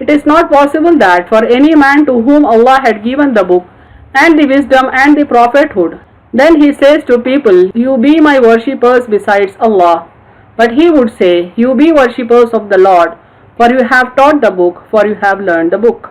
It is not possible that for any man to whom Allah had given the book and the wisdom and the prophethood, then he says to people, you be my worshippers besides Allah. But he would say, you be worshippers of the Lord, for you have taught the book, for you have learned the book.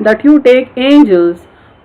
that you take angels,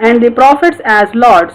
and the prophets as lords,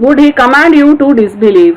would he command you to disbelieve,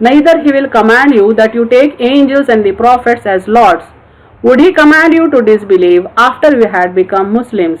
Neither he will command you that you take angels and the prophets as lords, would he command you to disbelieve after you had become Muslims।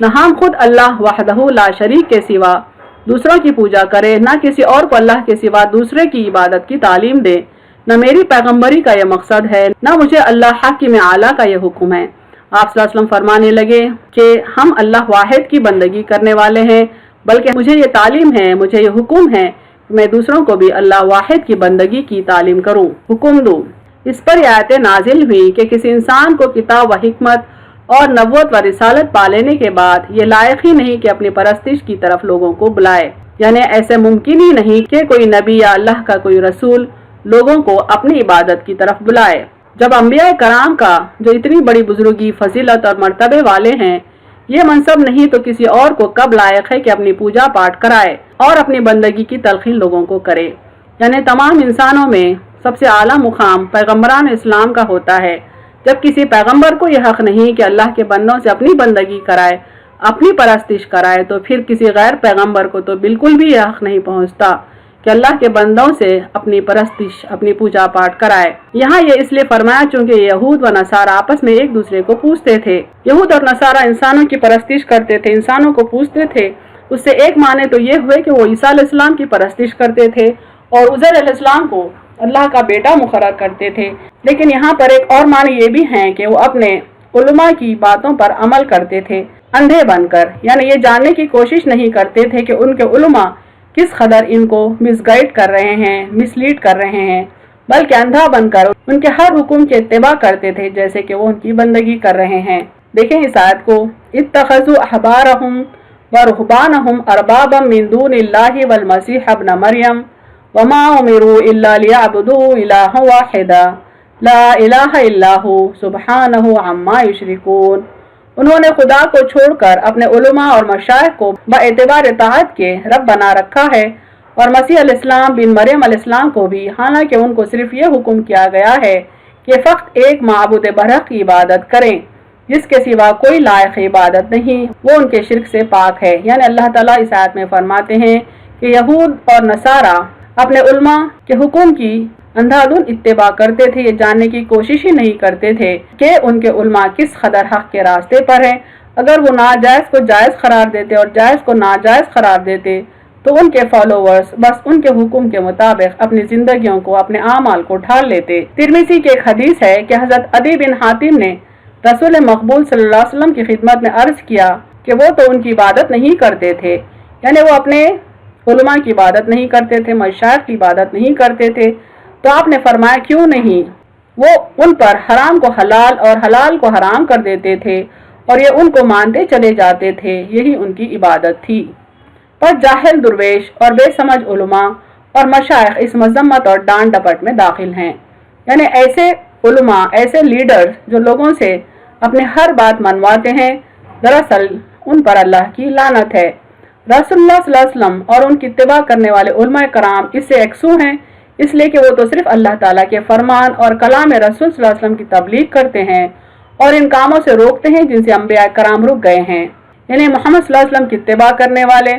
نہ ہم خود اللہ وحدہ لا شریک کے سوا دوسروں کی پوجا کرے، نہ کسی اور کو اللہ کے سوا دوسرے کی عبادت کی تعلیم دے، نہ میری پیغمبری کا یہ مقصد ہے، نہ مجھے اللہ حاکم اعلیٰ کا یہ حکم ہے۔ آپ صلی اللہ علیہ وسلم فرمانے لگے کہ ہم اللہ واحد کی بندگی کرنے والے ہیں، بلکہ مجھے یہ تعلیم ہے، مجھے یہ حکم ہے کہ میں دوسروں کو بھی اللہ واحد کی بندگی کی تعلیم کروں، حکم دوں۔ اس پر یہ آیتیں نازل ہوئی کہ کسی انسان کو کتاب و حکمت اور نبوت و رسالت پا لینے کے بعد یہ لائق ہی نہیں کہ اپنی پرستش کی طرف لوگوں کو بلائے، یعنی ایسے ممکن ہی نہیں کہ کوئی نبی یا اللہ کا کوئی رسول لوگوں کو اپنی عبادت کی طرف بلائے۔ جب انبیاء کرام کا جو اتنی بڑی بزرگی، فضیلت اور مرتبے والے ہیں، یہ منصب نہیں تو کسی اور کو کب لائق ہے کہ اپنی پوجا پاٹ کرائے اور اپنی بندگی کی تلقین لوگوں کو کرے۔ یعنی تمام انسانوں میں سب سے اعلیٰ مقام پیغمبران اسلام کا ہوتا ہے، جب کسی پیغمبر کو یہ حق نہیں کہ اللہ کے بندوں سے اپنی بندگی کرائے، اپنی پرستش کرائے، تو پھر کسی غیر پیغمبر کو تو بالکل بھی یہ حق نہیں پہنچتا کہ اللہ کے بندوں سے اپنی پرستش، اپنی پوجا پاٹ کرائے۔ یہاں یہ اس لیے فرمایا چونکہ یہود و نصارہ آپس میں ایک دوسرے کو پوچھتے تھے۔ یہود اور نصارہ انسانوں کی پرستش کرتے تھے، انسانوں کو پوچھتے تھے۔ اس سے ایک معنی تو یہ ہوئے کہ وہ عیسیٰ علیہ السلام کی پرستش کرتے تھے اور عزیر علیہ السلام کو اللہ کا بیٹا مقرر کرتے تھے، لیکن یہاں پر ایک اور معنی یہ بھی ہے کہ وہ اپنے علماء کی باتوں پر عمل کرتے تھے اندھے بن کر، یعنی یہ جاننے کی کوشش نہیں کرتے تھے کہ ان کے علماء کس قدر ان کو مس گائیڈ کر رہے ہیں، مس لیڈ کر رہے ہیں، بلکہ اندھا بن کر ان کے ہر حکم کے اتباع کرتے تھے جیسے کہ وہ ان کی بندگی کر رہے ہیں۔ دیکھیں اس آیت کو، اتخذوا احبارهم ورهبانهم اربابا من دون اللہ والمسیح ابن مریم وما امروا الا ليعبدوا الها واحدا لا الہ الا هو سبحانہ عما یشرکون۔ انہوں نے خدا کو چھوڑ کر اپنے علماء اور مشائخ کو با اعتبار اطاعت کے رب بنا رکھا ہے، اور مسیح علیہ السلام بن مریم علیہ السلام کو بھی، حالانکہ ان کو صرف یہ حکم کیا گیا ہے کہ فقط ایک معبود برحق کی عبادت کریں، جس کے سوا کوئی لائق عبادت نہیں، وہ ان کے شرک سے پاک ہے۔ یعنی اللہ تعالیٰ اس آیت میں فرماتے ہیں کہ یہود اور نصارہ اپنے علماء کے حکم کی اندھادھند اتباع کرتے تھے، یہ جاننے کی کوشش ہی نہیں کرتے تھے کہ ان کے علماء کس قدر حق کے راستے پر ہیں۔ اگر وہ ناجائز کو جائز قرار دیتے اور جائز کو ناجائز قرار دیتے تو ان کے فالوورز بس ان کے حکم کے مطابق اپنی زندگیوں کو، اپنے اعمال کو ڈھال لیتے۔ ترمذی کی ایک حدیث ہے کہ حضرت عدی بن حاتم نے رسول مقبول صلی اللہ علیہ وسلم کی خدمت میں عرض کیا کہ وہ تو ان کی عبادت نہیں کرتے تھے، یعنی وہ اپنے علماء کی عبادت نہیں کرتے تھے، مشائخ کی عبادت نہیں کرتے تھے، تو آپ نے فرمایا کیوں نہیں؟ وہ ان پر حرام کو حلال اور حلال کو حرام کر دیتے تھے اور یہ ان کو مانتے چلے جاتے تھے، یہی ان کی عبادت تھی۔ پر جاہل درویش اور بے سمجھ علماء اور مشائخ اس مذمت اور ڈانٹ ڈپٹ میں داخل ہیں، یعنی ایسے علماء، ایسے لیڈرز جو لوگوں سے اپنے ہر بات منواتے ہیں، دراصل ان پر اللہ کی لعنت ہے۔ رسول اللہ صلی اللہ علیہ وسلم اور ان کی اتباع کرنے والے علماء کرام اس سے یکسو ہیں، اس لیے کہ وہ تو صرف اللہ تعالیٰ کے فرمان اور کلام رسول صلی اللہ علیہ وسلم کی تبلیغ کرتے ہیں اور ان کاموں سے روکتے ہیں جن سے انبیاء کرام رک گئے ہیں۔ یعنی محمد صلی اللہ علیہ وسلم کی اتباع کرنے والے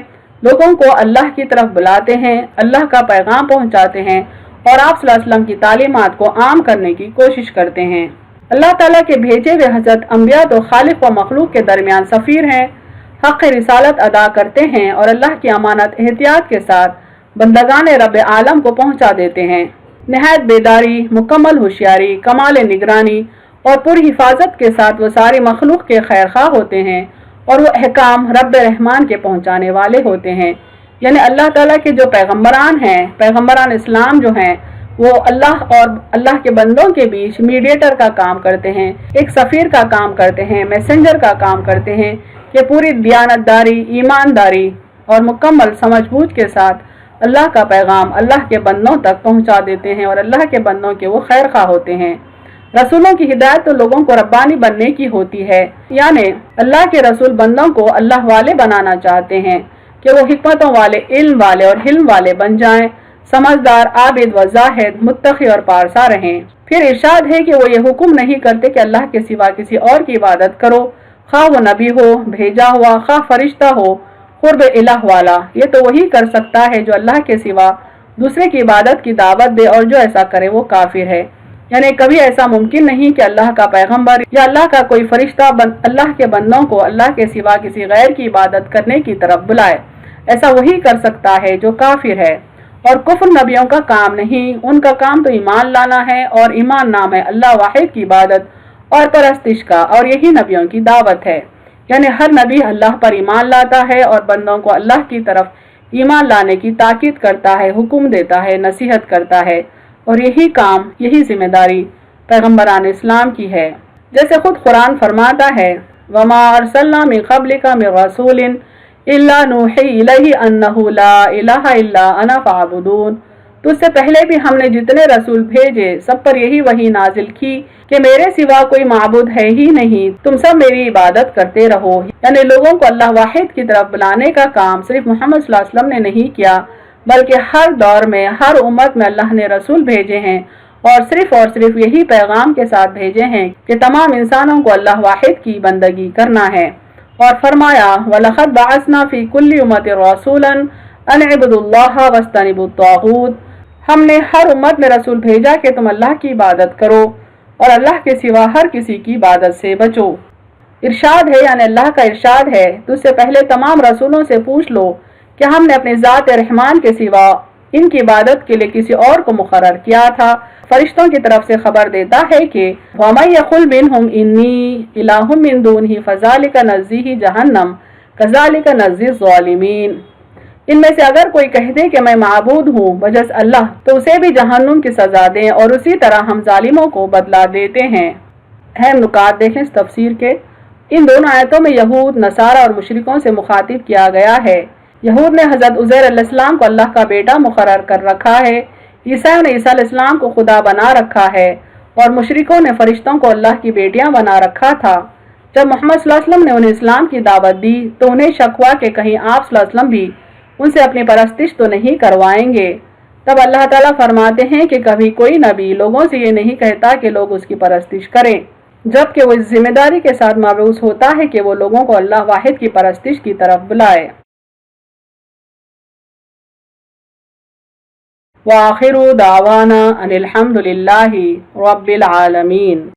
لوگوں کو اللہ کی طرف بلاتے ہیں، اللہ کا پیغام پہنچاتے ہیں اور آپ صلی اللہ علیہ وسلم کی تعلیمات کو عام کرنے کی کوشش کرتے ہیں۔ اللہ تعالیٰ کے بھیجے ہوئے حضرت انبیاء تو خالق و مخلوق کے درمیان سفیر ہیں، حق رسالت ادا کرتے ہیں اور اللہ کی امانت احتیاط کے ساتھ بندگان رب عالم کو پہنچا دیتے ہیں۔ نہایت بیداری، مکمل ہوشیاری، کمال نگرانی اور پوری حفاظت کے ساتھ وہ ساری مخلوق کے خیر خواہ ہوتے ہیں اور وہ احکام رب رحمان کے پہنچانے والے ہوتے ہیں۔ یعنی اللہ تعالیٰ کے جو پیغمبران ہیں، پیغمبران اسلام جو ہیں، وہ اللہ اور اللہ کے بندوں کے بیچ میڈیٹر کا کام کرتے ہیں، ایک سفیر کا کام کرتے ہیں، میسنجر کا کام کرتے ہیں کہ پوری دیانتداری، ایمانداری اور مکمل سمجھ بوجھ کے ساتھ اللہ کا پیغام اللہ کے بندوں تک پہنچا دیتے ہیں اور اللہ کے بندوں کے وہ خیر خواہ ہوتے ہیں۔ رسولوں کی ہدایت تو لوگوں کو ربانی بننے کی ہوتی ہے، یعنی اللہ کے رسول بندوں کو اللہ والے بنانا چاہتے ہیں کہ وہ حکمتوں والے، علم والے اور حلم والے بن جائیں، سمجھدار، عابد و زاہد، متقی اور پارسا رہیں۔ پھر ارشاد ہے کہ وہ یہ حکم نہیں کرتے کہ اللہ کے سوا کسی اور کی عبادت کرو، خواہ وہ نبی ہو، بھیجا ہوا، خواہ فرشتہ ہو، قرب الہ والا، یہ تو وہی کر سکتا ہے جو اللہ کے سوا دوسرے کی عبادت کی دعوت دے، اور جو ایسا کرے وہ کافر ہے۔ یعنی کبھی ایسا ممکن نہیں کہ اللہ کا پیغمبر یا اللہ کا کوئی فرشتہ اللہ کے بندوں کو اللہ کے سوا کسی غیر کی عبادت کرنے کی طرف بلائے۔ ایسا وہی کر سکتا ہے جو کافر ہے، اور کفر نبیوں کا کام نہیں، ان کا کام تو ایمان لانا ہے، اور ایمان نام ہے اللہ واحد کی عبادت اور پرستش کا، اور یہی نبیوں کی دعوت ہے۔ یعنی ہر نبی اللہ پر ایمان لاتا ہے اور بندوں کو اللہ کی طرف ایمان لانے کی تاکید کرتا ہے، حکم دیتا ہے، نصیحت کرتا ہے، اور یہی کام، یہی ذمہ داری پیغمبران اسلام کی ہے۔ جیسے خود قرآن فرماتا ہے وَمَا أَرْسَلْنَا مِن قَبْلِكَ مِن رَّسُولٍ إِلَّا نُوحِي إِلَيْهِ أَنَّهُ لَا إِلَٰهَ إِلَّا أَنَا فَاعْبُدُونِ۔ تو اس سے پہلے بھی ہم نے جتنے رسول بھیجے سب پر یہی وحی نازل کی کہ میرے سوا کوئی معبود ہے ہی نہیں، تم سب میری عبادت کرتے رہو۔ یعنی لوگوں کو اللہ واحد کی طرف بلانے کا کام صرف محمد صلی اللہ علیہ وسلم نے نہیں کیا، بلکہ ہر دور میں ہر امت میں اللہ نے رسول بھیجے ہیں، اور صرف یہی پیغام کے ساتھ بھیجے ہیں کہ تمام انسانوں کو اللہ واحد کی بندگی کرنا ہے۔ اور فرمایا وَلَقَدْ بَعَثْنَا فِي كُلِّ أُمَّةٍ رَّسُولًا أَنِ اعْبُدُوا اللَّهَ وَاجْتَنِبُوا الطَّاغُوتَ۔ ہم نے ہر امت میں رسول بھیجا کہ تم اللہ کی عبادت کرو اور اللہ کے سوا ہر کسی کی عبادت سے بچو۔ ارشاد ہے، یعنی اللہ کا ارشاد ہے، تو اس سے پہلے تمام رسولوں سے پوچھ لو کہ ہم نے اپنے ذات رحمان کے سوا ان کی عبادت کے لیے کسی اور کو مقرر کیا تھا۔ فرشتوں کی طرف سے خبر دیتا ہے کہ وَمَن يَقُلْ مِنْهُمْ إِنِّي إِلَٰهٌ مِّن دُونِهِ فَذَٰلِكَ نَجْزِيهِ جَهَنَّمَ كَذَٰلِكَ نَجْزِي الظَّالِمِينَ۔ ان میں سے اگر کوئی کہہ دے کہ میں معبود ہوں بجز اللہ، تو اسے بھی جہنم کی سزا دیں، اور اسی طرح ہم ظالموں کو بدلہ دیتے ہیں۔ اہم نکات دیکھیں اس تفسیر کے۔ ان دونوں آیتوں میں یہود، نصارہ اور مشرکوں سے مخاطب کیا گیا ہے۔ یہود نے حضرت عزیر علیہ السلام کو اللہ کا بیٹا مقرر کر رکھا ہے، عیسیٰ نے عیسیٰ علیہ السلام کو خدا بنا رکھا ہے، اور مشرکوں نے فرشتوں کو اللہ کی بیٹیاں بنا رکھا تھا۔ جب محمد صلی اللہ علیہ وسلم نے انہیں اسلام کی دعوت دی تو انہیں شک ہوا کہ کہیں آپ صلی اللہ علیہ وسلم بھی ان سے اپنی پرستش تو نہیں کروائیں گے۔ تب اللہ تعالیٰ فرماتے ہیں کہ کبھی کوئی نبی لوگوں سے یہ نہیں کہتا کہ لوگ اس کی پرستش کریں، جبکہ وہ اس ذمہ داری کے ساتھ مبعوث ہوتا ہے کہ وہ لوگوں کو اللہ واحد کی پرستش کی طرف بلائے۔ وآخر دعوانا ان الحمد للہ رب العالمین۔